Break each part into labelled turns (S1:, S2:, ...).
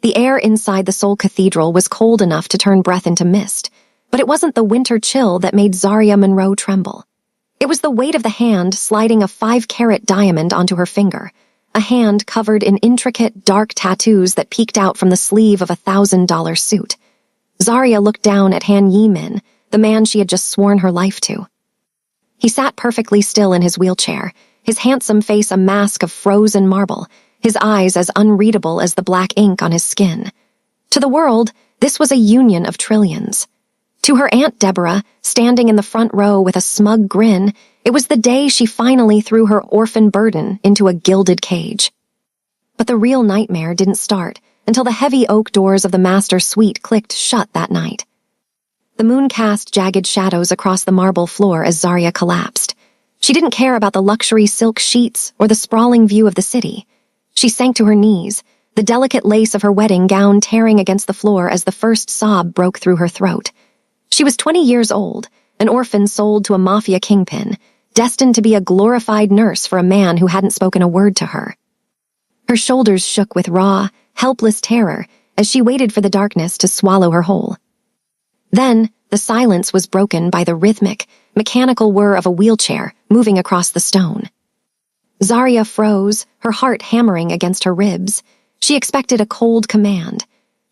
S1: The air inside the Seoul Cathedral was cold enough to turn breath into mist, but it wasn't the winter chill that made Zaria Monroe tremble. It was the weight of the hand sliding a 5-carat diamond onto her finger, a hand covered in intricate, dark tattoos that peeked out from the sleeve of a $1,000 suit. Zaria looked down at Han Yi-min, the man she had just sworn her life to. He sat perfectly still in his wheelchair, his handsome face a mask of frozen marble, his eyes as unreadable as the black ink on his skin. To the world, this was a union of trillions. To her Aunt Deborah, standing in the front row with a smug grin, it was the day she finally threw her orphan burden into a gilded cage. But the real nightmare didn't start until the heavy oak doors of the master suite clicked shut that night. The moon cast jagged shadows across the marble floor as Zaria collapsed. She didn't care about the luxury silk sheets or the sprawling view of the city. She sank to her knees, the delicate lace of her wedding gown tearing against the floor as the first sob broke through her throat. She was 20 years old, an orphan sold to a Mafia kingpin, destined to be a glorified nurse for a man who hadn't spoken a word to her. Her shoulders shook with raw, helpless terror as she waited for the darkness to swallow her whole. Then, the silence was broken by the rhythmic, mechanical whir of a wheelchair moving across the stone. Zaria froze, her heart hammering against her ribs. She expected a cold command.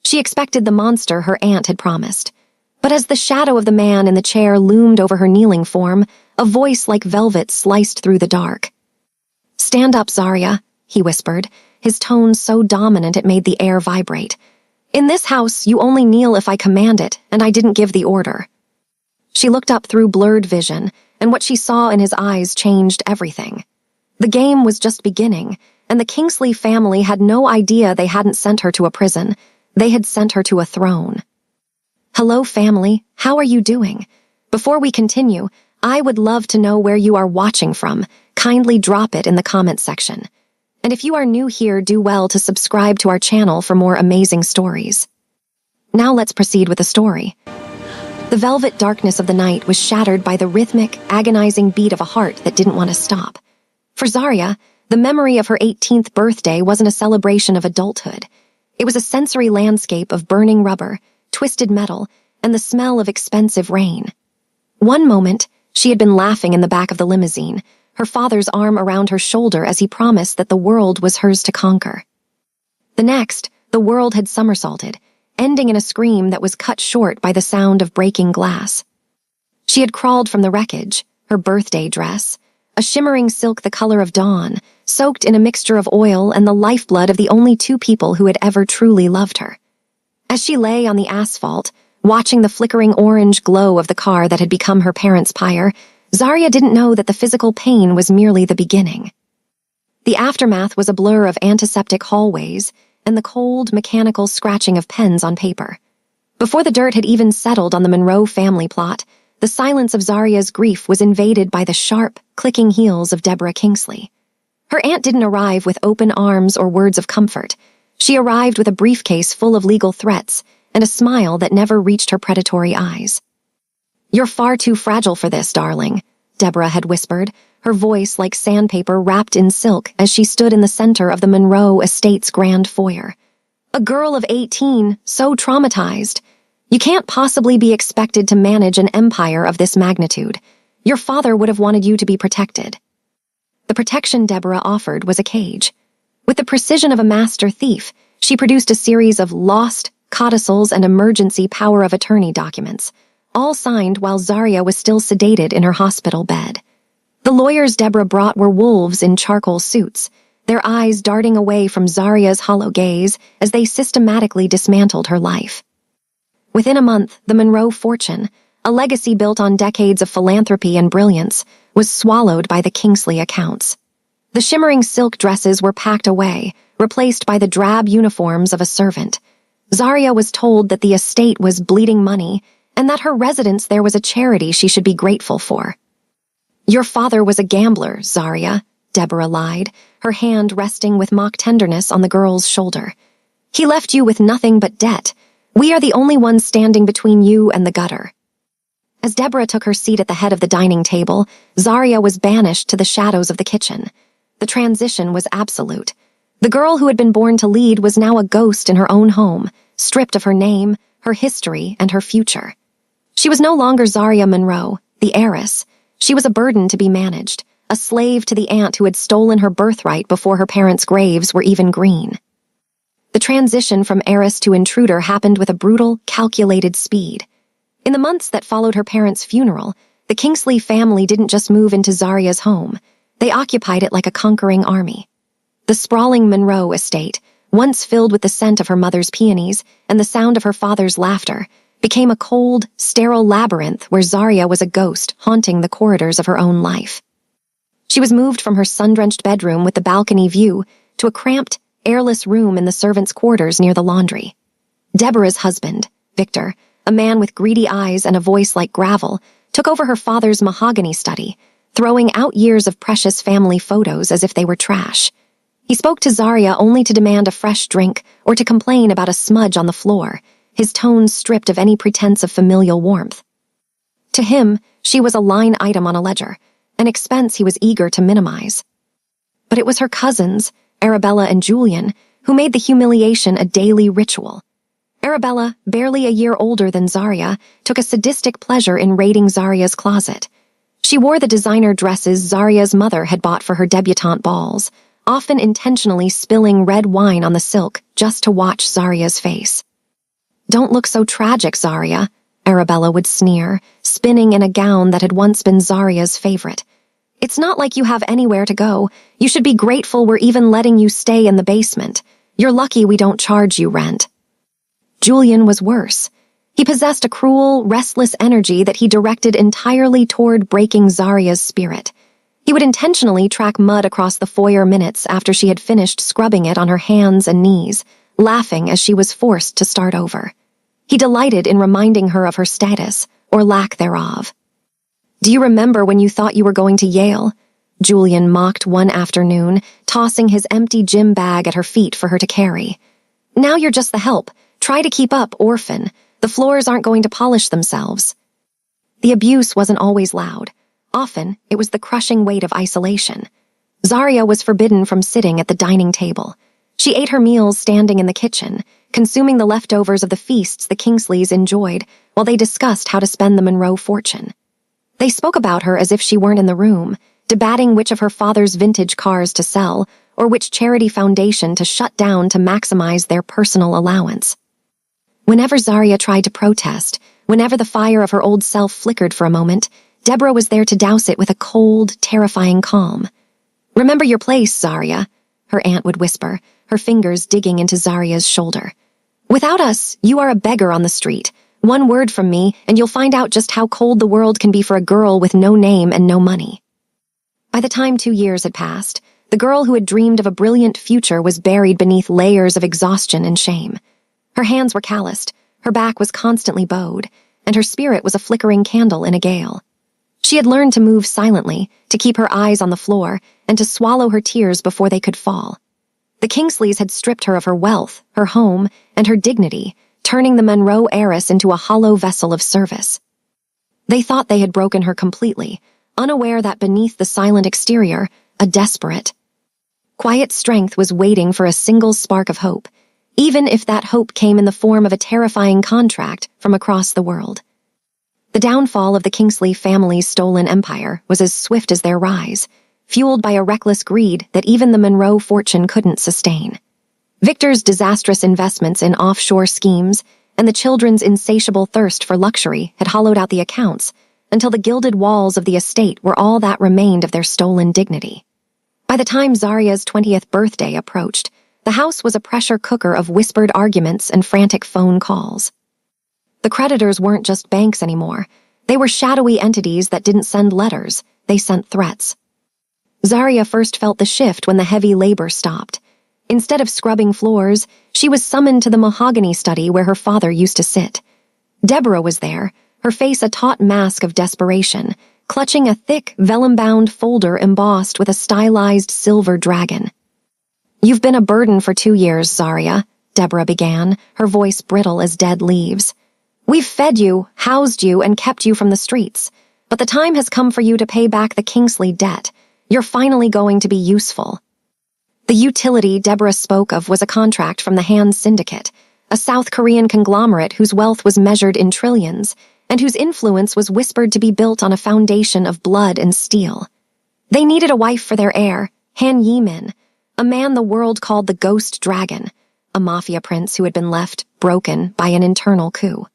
S1: She expected the monster her aunt had promised. But as the shadow of the man in the chair loomed over her kneeling form, a voice like velvet sliced through the dark. "Stand up, Zaria," he whispered, his tone so dominant it made the air vibrate. "In this house, you only kneel if I command it, and I didn't give the order." She looked up through blurred vision, and what she saw in his eyes changed everything. The game was just beginning, and the Kingsley family had no idea they hadn't sent her to a prison. They had sent her to a throne. "Hello, family. How are you doing? Before we continue, I would love to know where you are watching from. Kindly drop it in the comments section. And if you are new here, do well to subscribe to our channel for more amazing stories." Now let's proceed with the story. The velvet darkness of the night was shattered by the rhythmic, agonizing beat of a heart that didn't want to stop. For Zaria, the memory of her 18th birthday wasn't a celebration of adulthood. It was a sensory landscape of burning rubber, twisted metal, and the smell of expensive rain. One moment, she had been laughing in the back of the limousine, her father's arm around her shoulder as he promised that the world was hers to conquer. The next, the world had somersaulted, ending in a scream that was cut short by the sound of breaking glass. She had crawled from the wreckage, her birthday dress, a shimmering silk the color of dawn, soaked in a mixture of oil and the lifeblood of the only two people who had ever truly loved her. As she lay on the asphalt, watching the flickering orange glow of the car that had become her parents' pyre, Zaria didn't know that the physical pain was merely the beginning. The aftermath was a blur of antiseptic hallways and the cold, mechanical scratching of pens on paper. Before the dirt had even settled on the Monroe family plot, the silence of Zaria's grief was invaded by the sharp, clicking heels of Deborah Kingsley. Her aunt didn't arrive with open arms or words of comfort. She arrived with a briefcase full of legal threats and a smile that never reached her predatory eyes. "You're far too fragile for this, darling," Deborah had whispered, her voice like sandpaper wrapped in silk as she stood in the center of the Monroe estate's grand foyer. "A girl of 18, so traumatized. You can't possibly be expected to manage an empire of this magnitude. Your father would have wanted you to be protected." The protection Deborah offered was a cage. With the precision of a master thief, she produced a series of lost codicils and emergency power of attorney documents, all signed while Zaria was still sedated in her hospital bed. The lawyers Deborah brought were wolves in charcoal suits, their eyes darting away from Zaria's hollow gaze as they systematically dismantled her life. Within a month, the Monroe fortune, a legacy built on decades of philanthropy and brilliance, was swallowed by the Kingsley accounts. The shimmering silk dresses were packed away, replaced by the drab uniforms of a servant. Zaria was told that the estate was bleeding money and that her residence there was a charity she should be grateful for. "Your father was a gambler, Zaria," Deborah lied, her hand resting with mock tenderness on the girl's shoulder. "He left you with nothing but debt. We are the only ones standing between you and the gutter." As Deborah took her seat at the head of the dining table, Zaria was banished to the shadows of the kitchen. The transition was absolute. The girl who had been born to lead was now a ghost in her own home, stripped of her name, her history, and her future. She was no longer Zaria Monroe, the heiress. She was a burden to be managed, a slave to the aunt who had stolen her birthright before her parents' graves were even green. The transition from heiress to intruder happened with a brutal, calculated speed. In the months that followed her parents' funeral, the Kingsley family didn't just move into Zaria's home. They occupied it like a conquering army. The sprawling Monroe estate, once filled with the scent of her mother's peonies and the sound of her father's laughter, became a cold, sterile labyrinth where Zaria was a ghost haunting the corridors of her own life. She was moved from her sun-drenched bedroom with the balcony view to a cramped, airless room in the servants' quarters near the laundry. Deborah's husband, Victor, a man with greedy eyes and a voice like gravel, took over her father's mahogany study, throwing out years of precious family photos as if they were trash. He spoke to Zaria only to demand a fresh drink or to complain about a smudge on the floor, his tones stripped of any pretense of familial warmth. To him, she was a line item on a ledger, an expense he was eager to minimize. But it was her cousins, Arabella and Julian, who made the humiliation a daily ritual. Arabella, barely a year older than Zaria, took a sadistic pleasure in raiding Zaria's closet. She wore the designer dresses Zaria's mother had bought for her debutante balls, often intentionally spilling red wine on the silk just to watch Zaria's face. "Don't look so tragic, Zaria," Arabella would sneer, spinning in a gown that had once been Zaria's favorite. "It's not like you have anywhere to go. You should be grateful we're even letting you stay in the basement. You're lucky we don't charge you rent." Julian was worse. He possessed a cruel, restless energy that he directed entirely toward breaking Zaria's spirit. He would intentionally track mud across the foyer minutes after she had finished scrubbing it on her hands and knees, laughing as she was forced to start over. He delighted in reminding her of her status, or lack thereof. "Do you remember when you thought you were going to Yale?" Julian mocked one afternoon, tossing his empty gym bag at her feet for her to carry. "Now you're just the help. Try to keep up, Orphan. The floors aren't going to polish themselves." The abuse wasn't always loud. Often, it was the crushing weight of isolation. Zaria was forbidden from sitting at the dining table. She ate her meals standing in the kitchen, consuming the leftovers of the feasts the Kingsleys enjoyed while they discussed how to spend the Monroe fortune. They spoke about her as if she weren't in the room, debating which of her father's vintage cars to sell or which charity foundation to shut down to maximize their personal allowance. Whenever Zaria tried to protest, whenever the fire of her old self flickered for a moment, Deborah was there to douse it with a cold, terrifying calm. "Remember your place, Zaria," her aunt would whisper, her fingers digging into Zaria's shoulder. "Without us, you are a beggar on the street. One word from me, and you'll find out just how cold the world can be for a girl with no name and no money." By the time 2 years had passed, the girl who had dreamed of a brilliant future was buried beneath layers of exhaustion and shame. Her hands were calloused, her back was constantly bowed, and her spirit was a flickering candle in a gale. She had learned to move silently, to keep her eyes on the floor, and to swallow her tears before they could fall. The Kingsleys had stripped her of her wealth, her home, and her dignity, turning the Monroe heiress into a hollow vessel of service. They thought they had broken her completely, unaware that beneath the silent exterior, a desperate, quiet strength was waiting for a single spark of hope, even if that hope came in the form of a terrifying contract from across the world. The downfall of the Kingsley family's stolen empire was as swift as their rise, fueled by a reckless greed that even the Monroe fortune couldn't sustain. Victor's disastrous investments in offshore schemes and the children's insatiable thirst for luxury had hollowed out the accounts until the gilded walls of the estate were all that remained of their stolen dignity. By the time Zaria's 20th birthday approached, the house was a pressure cooker of whispered arguments and frantic phone calls. The creditors weren't just banks anymore. They were shadowy entities that didn't send letters, they sent threats. Zaria first felt the shift when the heavy labor stopped. Instead of scrubbing floors, she was summoned to the mahogany study where her father used to sit. Deborah was there, her face a taut mask of desperation, clutching a thick, vellum-bound folder embossed with a stylized silver dragon. "You've been a burden for 2 years, Zaria," Deborah began, her voice brittle as dead leaves. "We've fed you, housed you, and kept you from the streets. But the time has come for you to pay back the Kingsley debt. You're finally going to be useful." The utility Deborah spoke of was a contract from the Han Syndicate, a South Korean conglomerate whose wealth was measured in trillions, and whose influence was whispered to be built on a foundation of blood and steel. They needed a wife for their heir, Han Yi-min, a man the world called the Ghost Dragon, a mafia prince who had been left broken by an internal coup.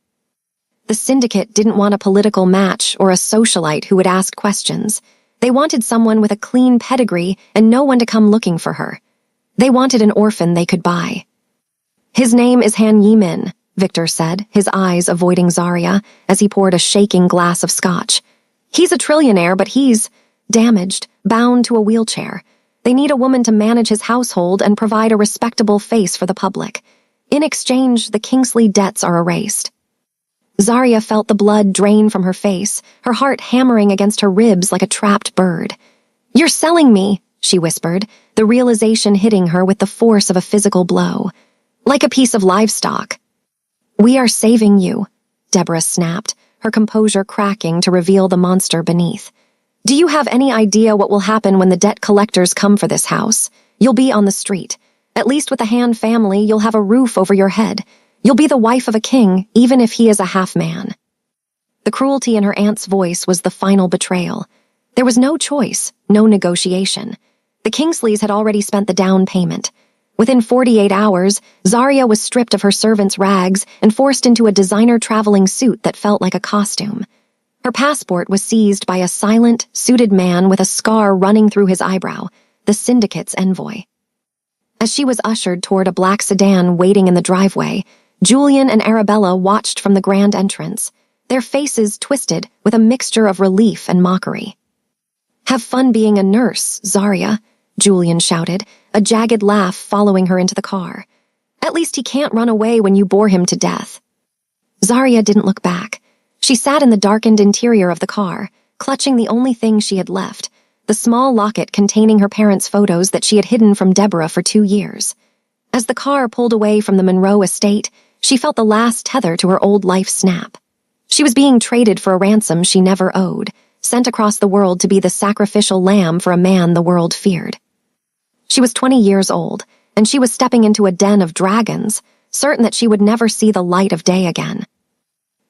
S1: The syndicate didn't want a political match or a socialite who would ask questions. They wanted someone with a clean pedigree and no one to come looking for her. They wanted an orphan they could buy. "His name is Han Yi-min," Victor said, his eyes avoiding Zarya as he poured a shaking glass of scotch. "He's a trillionaire, but he's damaged, bound to a wheelchair. They need a woman to manage his household and provide a respectable face for the public. In exchange, the Kingsley debts are erased." Zarya felt the blood drain from her face, her heart hammering against her ribs like a trapped bird. "You're selling me," she whispered, the realization hitting her with the force of a physical blow. "Like a piece of livestock." "We are saving you," Deborah snapped, her composure cracking to reveal the monster beneath. "Do you have any idea what will happen when the debt collectors come for this house? You'll be on the street. At least with the Han family, you'll have a roof over your head. You'll be the wife of a king, even if he is a half-man." The cruelty in her aunt's voice was the final betrayal. There was no choice, no negotiation. The Kingsleys had already spent the down payment. Within 48 hours, Zarya was stripped of her servant's rags and forced into a designer traveling suit that felt like a costume. Her passport was seized by a silent, suited man with a scar running through his eyebrow, the syndicate's envoy. As she was ushered toward a black sedan waiting in the driveway, Julian and Arabella watched from the grand entrance, their faces twisted with a mixture of relief and mockery. "Have fun being a nurse, Zarya," Julian shouted, a jagged laugh following her into the car. "At least he can't run away when you bore him to death." Zarya didn't look back. She sat in the darkened interior of the car, clutching the only thing she had left, the small locket containing her parents' photos that she had hidden from Deborah for 2 years. As the car pulled away from the Monroe estate, she felt the last tether to her old life snap. She was being traded for a ransom she never owed, sent across the world to be the sacrificial lamb for a man the world feared. She was 20 years old, and she was stepping into a den of dragons, certain that she would never see the light of day again.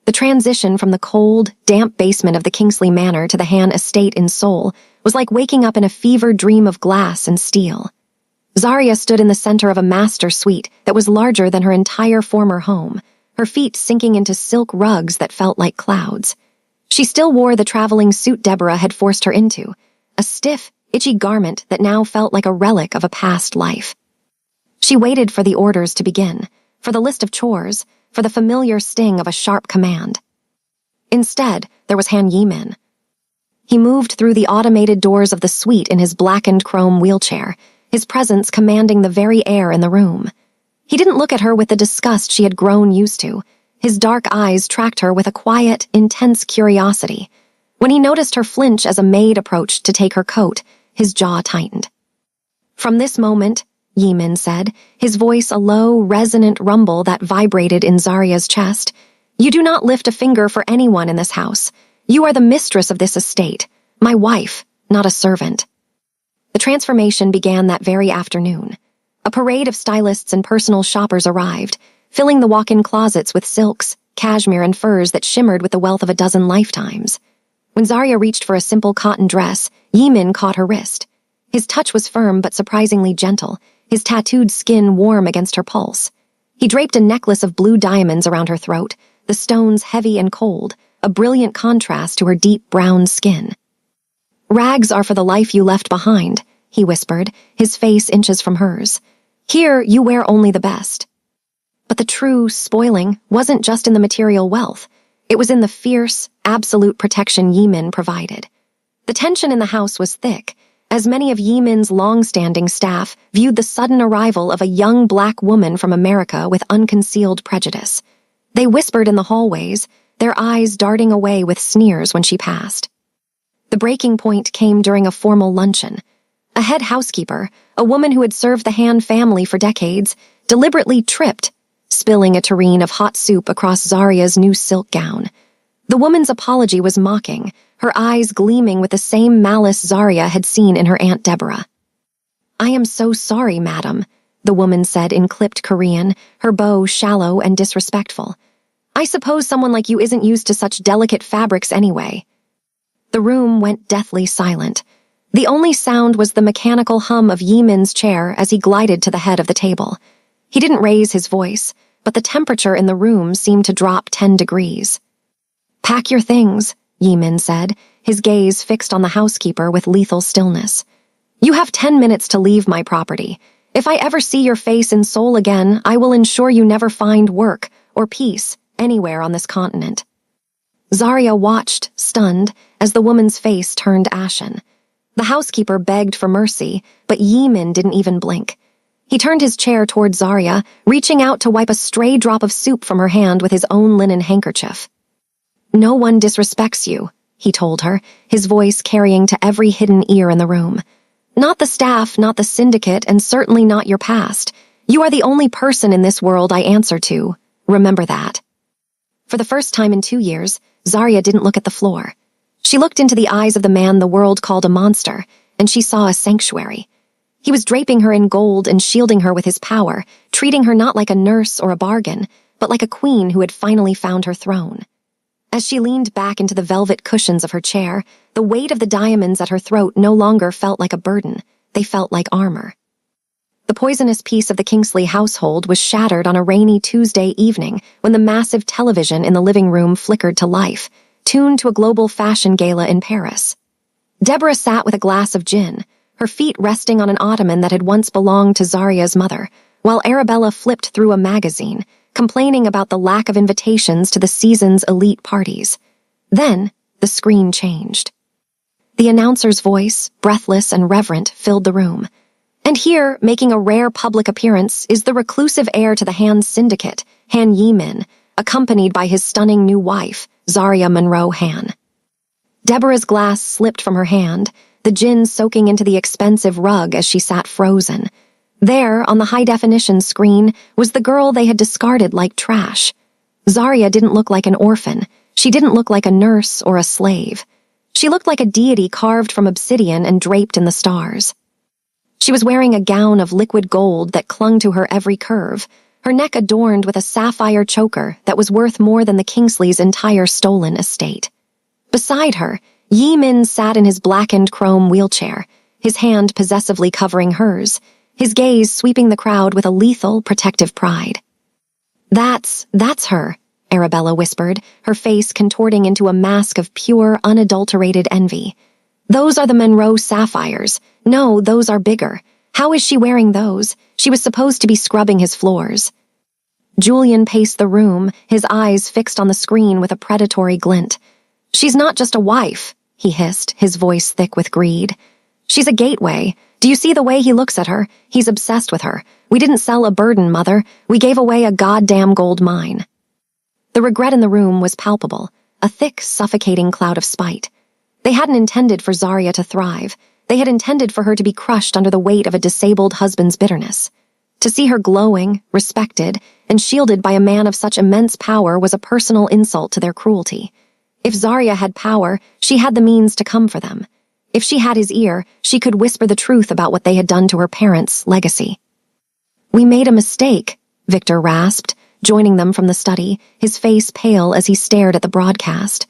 S1: The transition from the cold, damp basement of the Kingsley Manor to the Han estate in Seoul was like waking up in a fevered dream of glass and steel. Zarya stood in the center of a master suite that was larger than her entire former home, her feet sinking into silk rugs that felt like clouds. She still wore the traveling suit Deborah had forced her into, a stiff, itchy garment that now felt like a relic of a past life. She waited for the orders to begin, for the list of chores, for the familiar sting of a sharp command. Instead, there was Han Yi-min. He moved through the automated doors of the suite in his blackened chrome wheelchair, his presence commanding the very air in the room. He didn't look at her with the disgust she had grown used to. His dark eyes tracked her with a quiet, intense curiosity. When he noticed her flinch as a maid approached to take her coat, his jaw tightened. "From this moment," Yi-min said, his voice a low, resonant rumble that vibrated in Zarya's chest, "you do not lift a finger for anyone in this house. You are the mistress of this estate, my wife, not a servant." The transformation began that very afternoon. A parade of stylists and personal shoppers arrived, filling the walk-in closets with silks, cashmere, and furs that shimmered with the wealth of a dozen lifetimes. When Zarya reached for a simple cotton dress, Yi-min caught her wrist. His touch was firm but surprisingly gentle, his tattooed skin warm against her pulse. He draped a necklace of blue diamonds around her throat, the stones heavy and cold, a brilliant contrast to her deep brown skin. "Rags are for the life you left behind," he whispered, his face inches from hers. "Here, you wear only the best." But the true spoiling wasn't just in the material wealth. It was in the fierce, absolute protection Yi-min provided. The tension in the house was thick, as many of Yi-min's long-standing staff viewed the sudden arrival of a young black woman from America with unconcealed prejudice. They whispered in the hallways, their eyes darting away with sneers when she passed. The breaking point came during a formal luncheon. A head housekeeper, a woman who had served the Han family for decades, deliberately tripped, spilling a tureen of hot soup across Zarya's new silk gown. The woman's apology was mocking, her eyes gleaming with the same malice Zarya had seen in her Aunt Deborah. "I am so sorry, madam," the woman said in clipped Korean, her bow shallow and disrespectful. "I suppose someone like you isn't used to such delicate fabrics anyway." The room went deathly silent. The only sound was the mechanical hum of Yimin's chair as he glided to the head of the table. He didn't raise his voice, but the temperature in the room seemed to drop 10 degrees. "Pack your things," Yimin said, his gaze fixed on the housekeeper with lethal stillness. "You have 10 minutes to leave my property. If I ever see your face in Seoul again, I will ensure you never find work or peace anywhere on this continent." Zarya watched, stunned, as the woman's face turned ashen. The housekeeper begged for mercy, but Yimin didn't even blink. He turned his chair toward Zarya, reaching out to wipe a stray drop of soup from her hand with his own linen handkerchief. "No one disrespects you," he told her, his voice carrying to every hidden ear in the room. "Not the staff, not the syndicate, and certainly not your past. You are the only person in this world I answer to. Remember that." For the first time in 2 years, Zarya didn't look at the floor. She looked into the eyes of the man the world called a monster, and she saw a sanctuary. He was draping her in gold and shielding her with his power, treating her not like a nurse or a bargain, but like a queen who had finally found her throne. As she leaned back into the velvet cushions of her chair, the weight of the diamonds at her throat no longer felt like a burden. They felt like armor. The poisonous peace of the Kingsley household was shattered on a rainy Tuesday evening when the massive television in the living room flickered to life, tuned to a global fashion gala in Paris. Deborah sat with a glass of gin, her feet resting on an ottoman that had once belonged to Zarya's mother, while Arabella flipped through a magazine, complaining about the lack of invitations to the season's elite parties. Then, the screen changed. The announcer's voice, breathless and reverent, filled the room. And here, making a rare public appearance, is the reclusive heir to the Han syndicate, Han Yimin, accompanied by his stunning new wife, Zarya Monroe Han. Deborah's glass slipped from her hand, the gin soaking into the expensive rug as she sat frozen. There, on the high-definition screen, was the girl they had discarded like trash. Zarya didn't look like an orphan. She didn't look like a nurse or a slave. She looked like a deity carved from obsidian and draped in the stars. She was wearing a gown of liquid gold that clung to her every curve, her neck adorned with a sapphire choker that was worth more than the Kingsleys' entire stolen estate. Beside her, Yimin sat in his blackened chrome wheelchair, his hand possessively covering hers, his gaze sweeping the crowd with a lethal, protective pride. That's her," Arabella whispered, her face contorting into a mask of pure, unadulterated envy. "Those are the Monroe sapphires. No, those are bigger. How is she wearing those? She was supposed to be scrubbing his floors." Julian paced the room, his eyes fixed on the screen with a predatory glint. "She's not just a wife," he hissed, his voice thick with greed. "She's a gateway. Do you see the way he looks at her? He's obsessed with her. We didn't sell a burden, Mother. We gave away a goddamn gold mine." The regret in the room was palpable, a thick, suffocating cloud of spite. They hadn't intended for Zarya to thrive. They had intended for her to be crushed under the weight of a disabled husband's bitterness. To see her glowing, respected, and shielded by a man of such immense power was a personal insult to their cruelty. If Zarya had power, she had the means to come for them. If she had his ear, she could whisper the truth about what they had done to her parents' legacy. "We made a mistake," Victor rasped, joining them from the study, his face pale as he stared at the broadcast.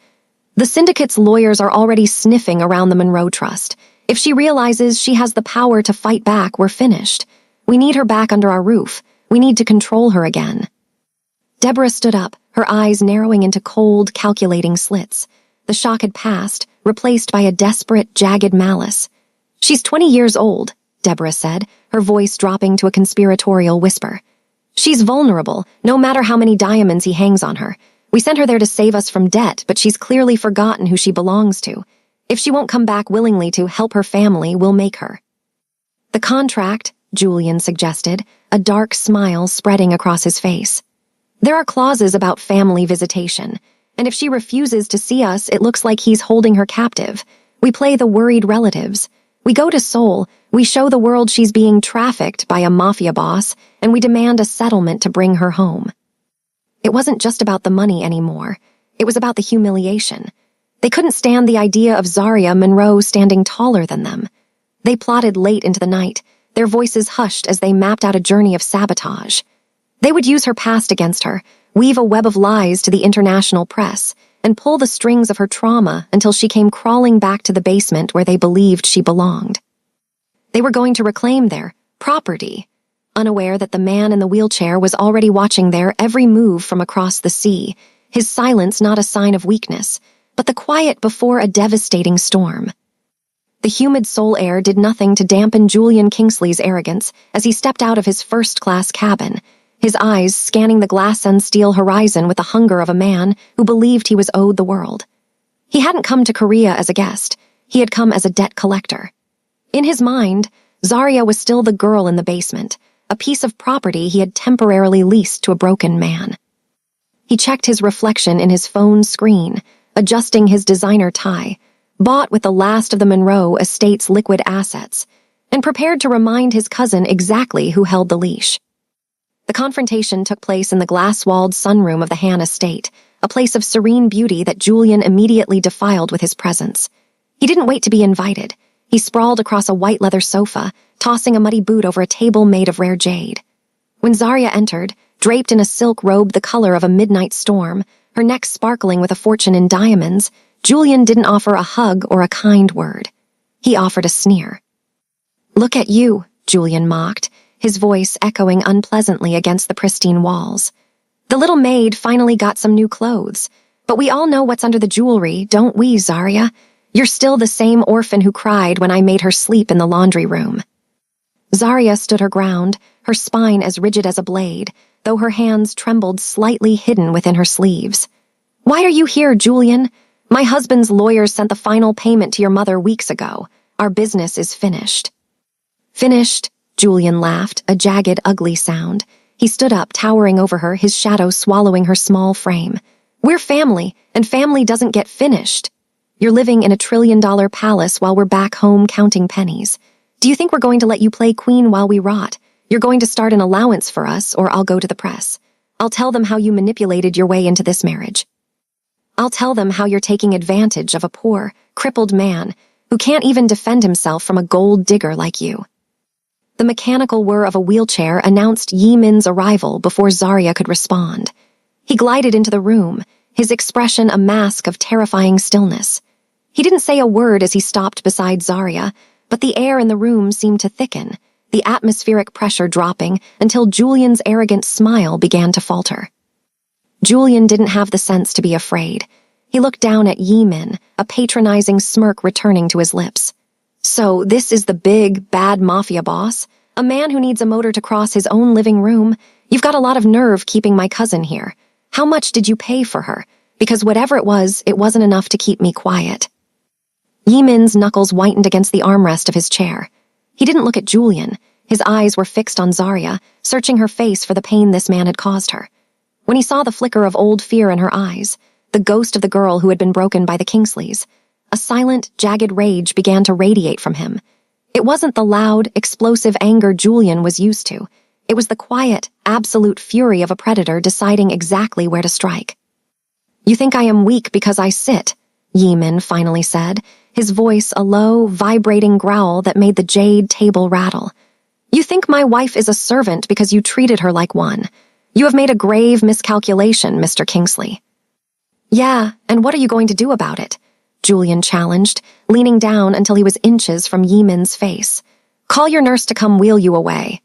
S1: "The syndicate's lawyers are already sniffing around the Monroe Trust. If she realizes she has the power to fight back, we're finished. We need her back under our roof. We need to control her again." Deborah stood up, her eyes narrowing into cold, calculating slits. The shock had passed, replaced by a desperate, jagged malice. "She's 20 years old," Deborah said, her voice dropping to a conspiratorial whisper. "She's vulnerable, no matter how many diamonds he hangs on her. We sent her there to save us from debt, but she's clearly forgotten who she belongs to. If she won't come back willingly to help her family, we'll make her." "The contract," Julian suggested, a dark smile spreading across his face. "There are clauses about family visitation, and if she refuses to see us, it looks like he's holding her captive. We play the worried relatives. We go to Seoul, we show the world she's being trafficked by a mafia boss, and we demand a settlement to bring her home." It wasn't just about the money anymore. It was about the humiliation. They couldn't stand the idea of Zarya Monroe standing taller than them. They plotted late into the night, their voices hushed as they mapped out a journey of sabotage. They would use her past against her, weave a web of lies to the international press, and pull the strings of her trauma until she came crawling back to the basement where they believed she belonged. They were going to reclaim their property, unaware that the man in the wheelchair was already watching their every move from across the sea, his silence not a sign of weakness, but the quiet before a devastating storm. The humid Seoul air did nothing to dampen Julian Kingsley's arrogance as he stepped out of his first-class cabin, his eyes scanning the glass and steel horizon with the hunger of a man who believed he was owed the world. He hadn't come to Korea as a guest. He had come as a debt collector. In his mind, Zarya was still the girl in the basement, a piece of property he had temporarily leased to a broken man. He checked his reflection in his phone screen, adjusting his designer tie, bought with the last of the Monroe estate's liquid assets, and prepared to remind his cousin exactly who held the leash. The confrontation took place in the glass-walled sunroom of the Han estate, a place of serene beauty that Julian immediately defiled with his presence. He didn't wait to be invited. He sprawled across a white leather sofa, tossing a muddy boot over a table made of rare jade. When Zarya entered, draped in a silk robe the color of a midnight storm, her neck sparkling with a fortune in diamonds, Julian didn't offer a hug or a kind word. He offered a sneer. "Look at you," Julian mocked, his voice echoing unpleasantly against the pristine walls. "The little maid finally got some new clothes, but we all know what's under the jewelry, don't we, Zarya? You're still the same orphan who cried when I made her sleep in the laundry room." Zarya stood her ground, her spine as rigid as a blade, though her hands trembled slightly hidden within her sleeves. "Why are you here, Julian? My husband's lawyers sent the final payment to your mother weeks ago. Our business is finished." "Finished?" Julian laughed, a jagged, ugly sound. He stood up, towering over her, his shadow swallowing her small frame. "We're family, and family doesn't get finished. You're living in a $1 trillion palace while we're back home counting pennies. Do you think we're going to let you play queen while we rot? You're going to start an allowance for us, or I'll go to the press. I'll tell them how you manipulated your way into this marriage. I'll tell them how you're taking advantage of a poor, crippled man who can't even defend himself from a gold digger like you." The mechanical whir of a wheelchair announced Yi Min's arrival before Zarya could respond. He glided into the room, his expression a mask of terrifying stillness. He didn't say a word as he stopped beside Zarya, but the air in the room seemed to thicken, the atmospheric pressure dropping until Julian's arrogant smile began to falter. Julian didn't have the sense to be afraid. He looked down at Yi Min, a patronizing smirk returning to his lips. "So this is the big, bad mafia boss? A man who needs a motor to cross his own living room? You've got a lot of nerve keeping my cousin here. How much did you pay for her? Because whatever it wasn't enough to keep me quiet." Yi Min's knuckles whitened against the armrest of his chair. He didn't look at Julian. His eyes were fixed on Zarya, searching her face for the pain this man had caused her. When he saw the flicker of old fear in her eyes, the ghost of the girl who had been broken by the Kingsleys, a silent, jagged rage began to radiate from him. It wasn't the loud, explosive anger Julian was used to. It was the quiet, absolute fury of a predator deciding exactly where to strike. "You think I am weak because I sit," Yi Min finally said, his voice a low, vibrating growl that made the jade table rattle. "You think my wife is a servant because you treated her like one. You have made a grave miscalculation, Mr. Kingsley." "Yeah, and what are you going to do about it?" Julian challenged, leaning down until he was inches from Yi Min's face. "Call your nurse to come wheel you away."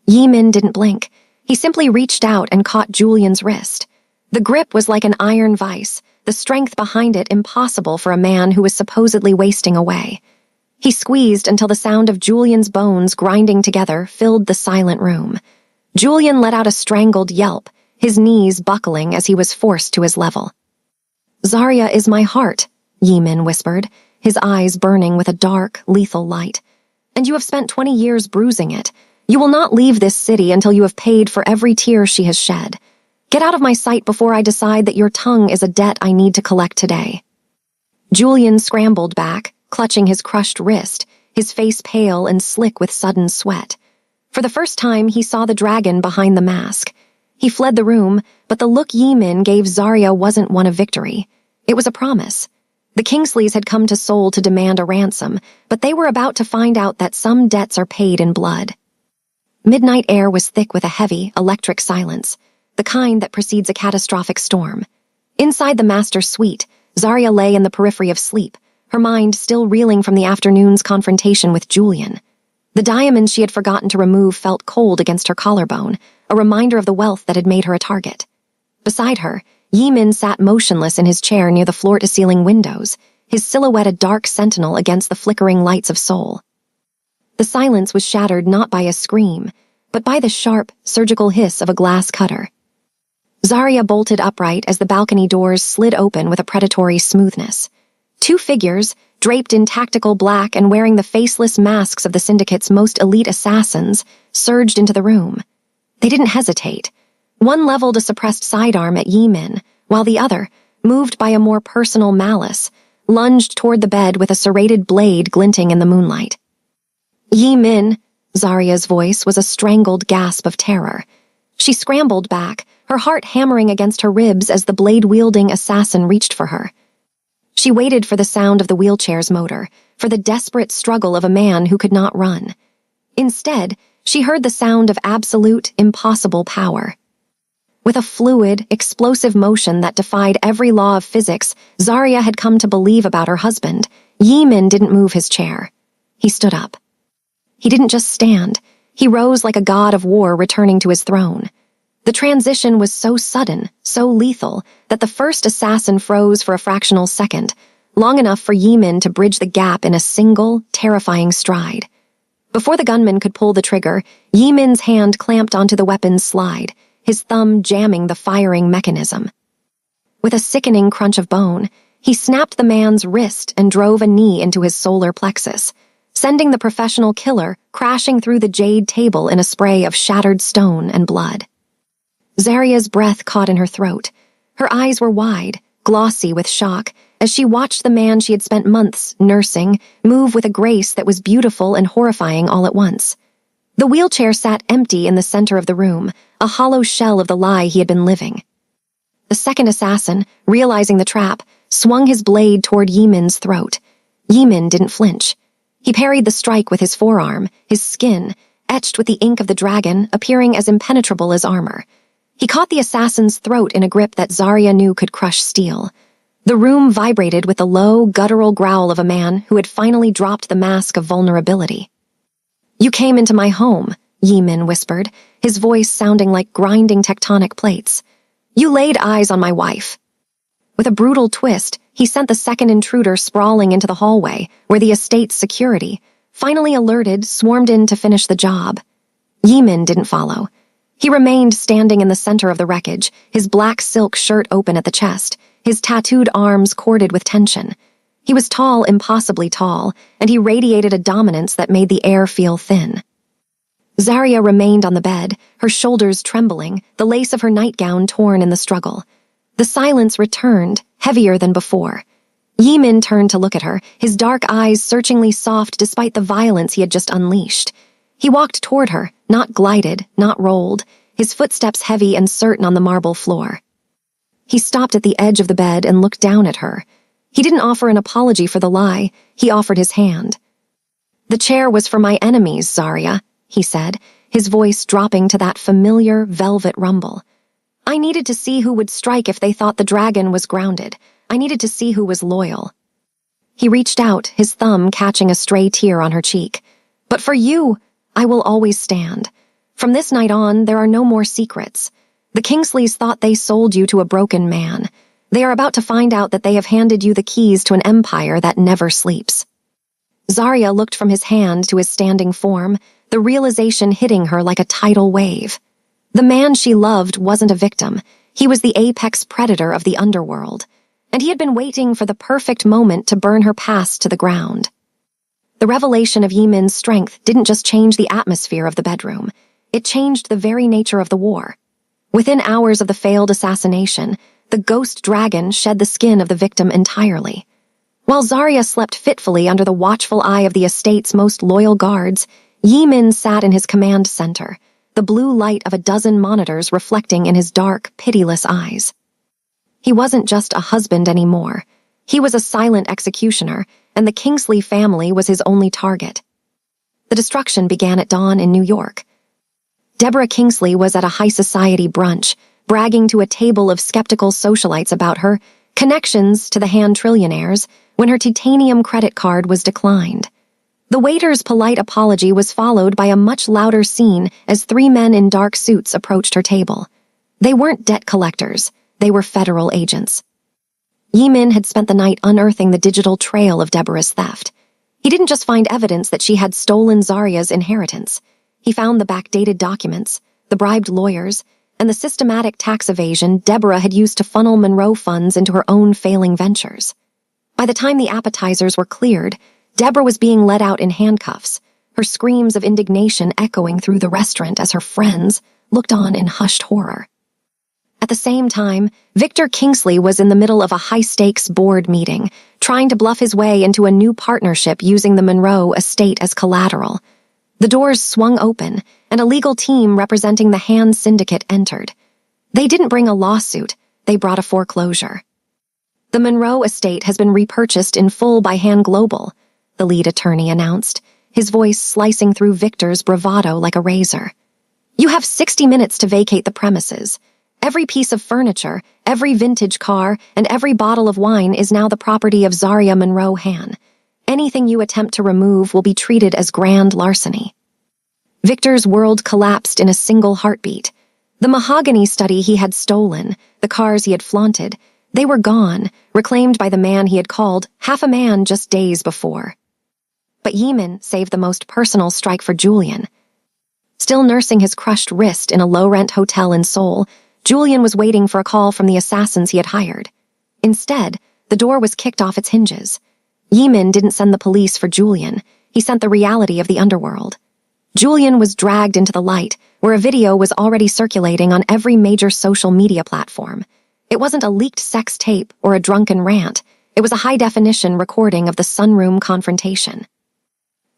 S1: Yi Min didn't blink. He simply reached out and caught Julian's wrist. The grip was like an iron vice, the strength behind it impossible for a man who was supposedly wasting away. He squeezed until the sound of Julian's bones grinding together filled the silent room. Julian let out a strangled yelp, his knees buckling as he was forced to his level. "Zarya is my heart," Yi Min whispered, his eyes burning with a dark, lethal light. "And you have spent 20 years bruising it. You will not leave this city until you have paid for every tear she has shed. Get out of my sight before I decide that your tongue is a debt I need to collect today." Julian scrambled back, clutching his crushed wrist, his face pale and slick with sudden sweat. For the first time, he saw the dragon behind the mask. He fled the room, but the look Yi Min gave Zarya wasn't one of victory. It was a promise. The Kingsleys had come to Seoul to demand a ransom, but they were about to find out that some debts are paid in blood. Midnight air was thick with a heavy, electric silence, the kind that precedes a catastrophic storm. Inside the master's suite, Zarya lay in the periphery of sleep, her mind still reeling from the afternoon's confrontation with Julian. The diamond she had forgotten to remove felt cold against her collarbone, a reminder of the wealth that had made her a target. Beside her, Yimin sat motionless in his chair near the floor-to-ceiling windows, his silhouette a dark sentinel against the flickering lights of Seoul. The silence was shattered not by a scream, but by the sharp, surgical hiss of a glass cutter. Zarya bolted upright as the balcony doors slid open with a predatory smoothness. Two figures, draped in tactical black and wearing the faceless masks of the syndicate's most elite assassins, surged into the room. They didn't hesitate. One leveled a suppressed sidearm at Yimin, while the other, moved by a more personal malice, lunged toward the bed with a serrated blade glinting in the moonlight. Yimin, Zarya's voice was a strangled gasp of terror. She scrambled back, her heart hammering against her ribs as the blade-wielding assassin reached for her. She waited for the sound of the wheelchair's motor, for the desperate struggle of a man who could not run. Instead, she heard the sound of absolute, impossible power. With a fluid, explosive motion that defied every law of physics Zarya had come to believe about her husband, Yimin didn't move his chair. He stood up. He didn't just stand. He rose like a god of war returning to his throne. The transition was so sudden, so lethal, that the first assassin froze for a fractional second, long enough for Yimin to bridge the gap in a single, terrifying stride. Before the gunman could pull the trigger, Yimin's hand clamped onto the weapon's slide, his thumb jamming the firing mechanism. With a sickening crunch of bone, he snapped the man's wrist and drove a knee into his solar plexus, sending the professional killer crashing through the jade table in a spray of shattered stone and blood. Zarya's breath caught in her throat. Her eyes were wide, glossy with shock, as she watched the man she had spent months nursing move with a grace that was beautiful and horrifying all at once. The wheelchair sat empty in the center of the room, a hollow shell of the lie he had been living. The second assassin, realizing the trap, swung his blade toward Yimin's throat. Yimin didn't flinch. He parried the strike with his forearm, his skin, etched with the ink of the dragon, appearing as impenetrable as armor. He caught the assassin's throat in a grip that Zarya knew could crush steel. The room vibrated with the low, guttural growl of a man who had finally dropped the mask of vulnerability. "You came into my home," Yimin whispered, his voice sounding like grinding tectonic plates. "You laid eyes on my wife." With a brutal twist, he sent the second intruder sprawling into the hallway, where the estate's security, finally alerted, swarmed in to finish the job. Yimin didn't follow. He remained standing in the center of the wreckage, his black silk shirt open at the chest, his tattooed arms corded with tension. He was tall, impossibly tall, and he radiated a dominance that made the air feel thin. Zarya remained on the bed, her shoulders trembling, the lace of her nightgown torn in the struggle. The silence returned, heavier than before. Yimin turned to look at her, his dark eyes searchingly soft despite the violence he had just unleashed. He walked toward her, not glided, not rolled, his footsteps heavy and certain on the marble floor. He stopped at the edge of the bed and looked down at her. He didn't offer an apology for the lie, he offered his hand. "The chair was for my enemies, Zarya," he said, his voice dropping to that familiar, velvet rumble. "I needed to see who would strike if they thought the dragon was grounded. I needed to see who was loyal." He reached out, his thumb catching a stray tear on her cheek. "But for you, I will always stand. From this night on, there are no more secrets. The Kingsleys thought they sold you to a broken man. They are about to find out that they have handed you the keys to an empire that never sleeps." Zarya looked from his hand to his standing form, the realization hitting her like a tidal wave. The man she loved wasn't a victim. He was the apex predator of the underworld, and he had been waiting for the perfect moment to burn her past to the ground. The revelation of Yimin's strength didn't just change the atmosphere of the bedroom. It changed the very nature of the war. Within hours of the failed assassination, the ghost dragon shed the skin of the victim entirely. While Zarya slept fitfully under the watchful eye of the estate's most loyal guards, Yimin sat in his command center, the blue light of a dozen monitors reflecting in his dark, pitiless eyes. He wasn't just a husband anymore. He was a silent executioner, and the Kingsley family was his only target. The destruction began at dawn in New York. Deborah Kingsley was at a high society brunch, bragging to a table of skeptical socialites about her connections to the hand trillionaires when her titanium credit card was declined. The waiter's polite apology was followed by a much louder scene as three men in dark suits approached her table. They weren't debt collectors, they were federal agents. Yimin had spent the night unearthing the digital trail of Deborah's theft. He didn't just find evidence that she had stolen Zarya's inheritance. He found the backdated documents, the bribed lawyers, and the systematic tax evasion Deborah had used to funnel Monroe funds into her own failing ventures. By the time the appetizers were cleared, Deborah was being led out in handcuffs, her screams of indignation echoing through the restaurant as her friends looked on in hushed horror. At the same time, Victor Kingsley was in the middle of a high-stakes board meeting, trying to bluff his way into a new partnership using the Monroe estate as collateral. The doors swung open, and a legal team representing the Hand Syndicate entered. They didn't bring a lawsuit, they brought a foreclosure. The Monroe estate has been repurchased in full by Hand Global, the lead attorney announced, his voice slicing through Victor's bravado like a razor. You have 60 minutes to vacate the premises. Every piece of furniture, every vintage car, and every bottle of wine is now the property of Zarya Monroe Han. Anything you attempt to remove will be treated as grand larceny. Victor's world collapsed in a single heartbeat. The mahogany study he had stolen, the cars he had flaunted, they were gone, reclaimed by the man he had called half a man just days before. But Yimin saved the most personal strike for Julian. Still nursing his crushed wrist in a low-rent hotel in Seoul, Julian was waiting for a call from the assassins he had hired. Instead, the door was kicked off its hinges. Yimin didn't send the police for Julian. He sent the reality of the underworld. Julian was dragged into the light, where a video was already circulating on every major social media platform. It wasn't a leaked sex tape or a drunken rant. It was a high-definition recording of the sunroom confrontation.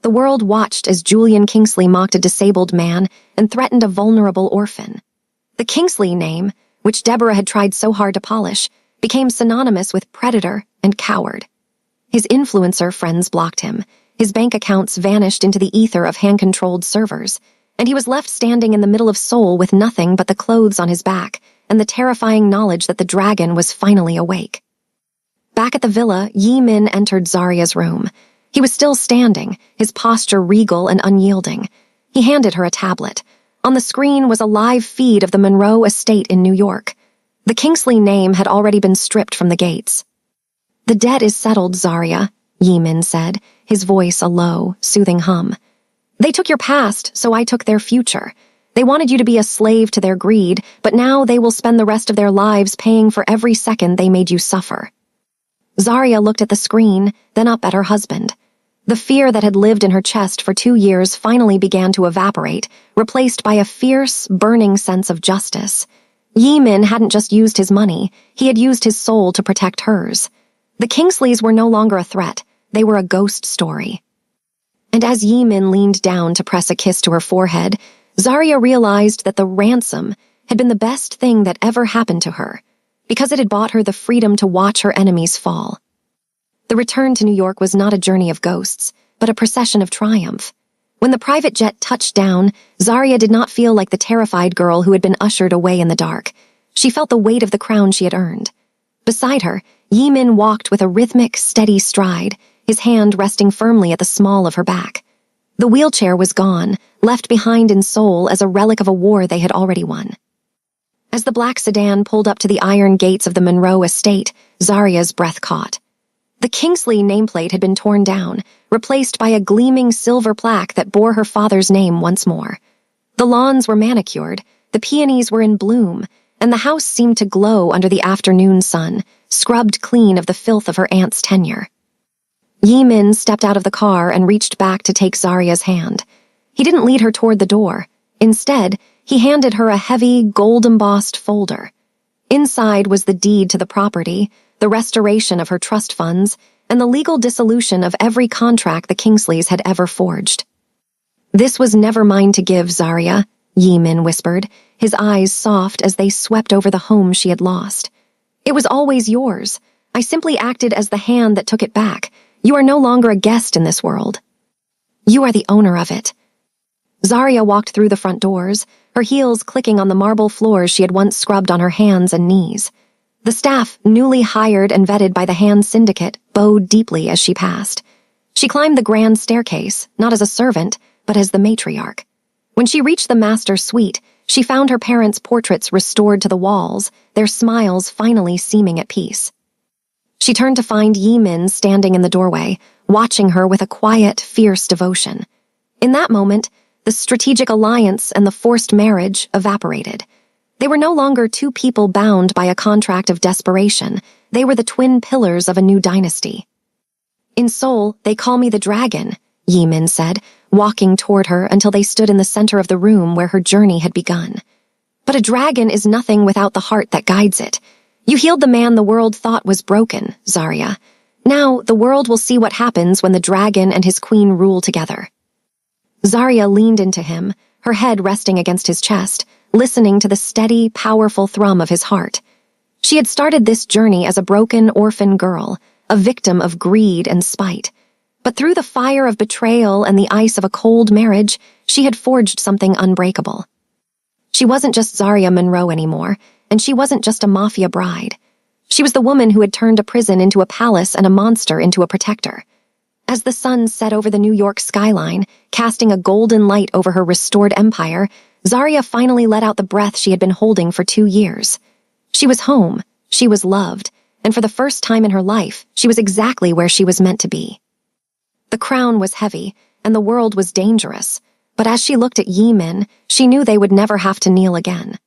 S1: The world watched as Julian Kingsley mocked a disabled man and threatened a vulnerable orphan. The Kingsley name, which Deborah had tried so hard to polish, became synonymous with predator and coward. His influencer friends blocked him, his bank accounts vanished into the ether of hand-controlled servers, and he was left standing in the middle of Seoul with nothing but the clothes on his back and the terrifying knowledge that the dragon was finally awake. Back at the villa, Yimin entered Zarya's room. He was still standing, his posture regal and unyielding. He handed her a tablet. On the screen was a live feed of the Monroe estate in New York. The Kingsley name had already been stripped from the gates. The debt is settled, Zarya, Yimin said, his voice a low, soothing hum. They took your past, so I took their future. They wanted you to be a slave to their greed, but now they will spend the rest of their lives paying for every second they made you suffer. Zarya looked at the screen, then up at her husband. The fear that had lived in her chest for 2 years finally began to evaporate, replaced by a fierce, burning sense of justice. Yimin hadn't just used his money, he had used his soul to protect hers. The Kingsleys were no longer a threat, they were a ghost story. And as Yimin leaned down to press a kiss to her forehead, Zarya realized that the ransom had been the best thing that ever happened to her, because it had bought her the freedom to watch her enemies fall. The return to New York was not a journey of ghosts, but a procession of triumph. When the private jet touched down, Zarya did not feel like the terrified girl who had been ushered away in the dark. She felt the weight of the crown she had earned. Beside her, Yimin walked with a rhythmic, steady stride, his hand resting firmly at the small of her back. The wheelchair was gone, left behind in Seoul as a relic of a war they had already won. As the black sedan pulled up to the iron gates of the Monroe estate, Zarya's breath caught. The Kingsley nameplate had been torn down, replaced by a gleaming silver plaque that bore her father's name once more. The lawns were manicured, the peonies were in bloom, and the house seemed to glow under the afternoon sun, scrubbed clean of the filth of her aunt's tenure. Yimin stepped out of the car and reached back to take Zarya's hand. He didn't lead her toward the door. Instead, he handed her a heavy, gold-embossed folder. Inside was the deed to the property, the restoration of her trust funds, and the legal dissolution of every contract the Kingsleys had ever forged. This was never mine to give, Zarya, Yimin whispered, his eyes soft as they swept over the home she had lost. It was always yours, I simply acted as the hand that took it back. You are no longer a guest in this world. You are the owner of it." Zarya walked through the front doors, her heels clicking on the marble floors she had once scrubbed on her hands and knees. The staff, newly hired and vetted by the hand syndicate, bowed deeply as she passed. She climbed the grand staircase, not as a servant, but as the matriarch. When she reached the master suite, she found her parents' portraits restored to the walls, their smiles finally seeming at peace. She turned to find Yi-min standing in the doorway, watching her with a quiet, fierce devotion. In that moment, the strategic alliance and the forced marriage evaporated. They were no longer two people bound by a contract of desperation. They were the twin pillars of a new dynasty. "In Seoul, they call me the dragon," Yi-min said, walking toward her until they stood in the center of the room where her journey had begun. "But a dragon is nothing without the heart that guides it. You healed the man the world thought was broken, Zarya. Now, the world will see what happens when the dragon and his queen rule together." Zarya leaned into him, her head resting against his chest, listening to the steady, powerful thrum of his heart. She had started this journey as a broken orphan girl, a victim of greed and spite. But through the fire of betrayal and the ice of a cold marriage, she had forged something unbreakable. She wasn't just Zarya Monroe anymore, and she wasn't just a mafia bride. She was the woman who had turned a prison into a palace and a monster into a protector. As the sun set over the New York skyline, casting a golden light over her restored empire, Zarya finally let out the breath she had been holding for 2 years. She was home, she was loved, and for the first time in her life, she was exactly where she was meant to be. The crown was heavy, and the world was dangerous, but as she looked at Yi-min, she knew they would never have to kneel again.